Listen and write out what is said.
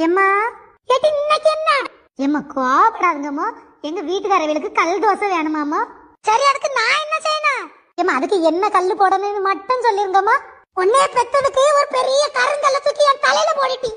ஏம்மா ஏட்டி இன்னைக்கு என்ன ஏம்மா கோபப்படாதுங்கம்மா, எங்க வீட்டுக்காரர்களுக்கு கல் தோசை வேணுமாம்மா. சரி, அதுக்கு நான் என்ன செய்யணும்? ஏம்மா அதுக்கு என்ன கல்லு போடணும்னு மட்டும் சொல்லிருங்கம்மா. உன்னைய பெத்ததுக்கு ஒரு பெரிய கருங்கல்ல தூக்கி என் தலையில போடிட்டி.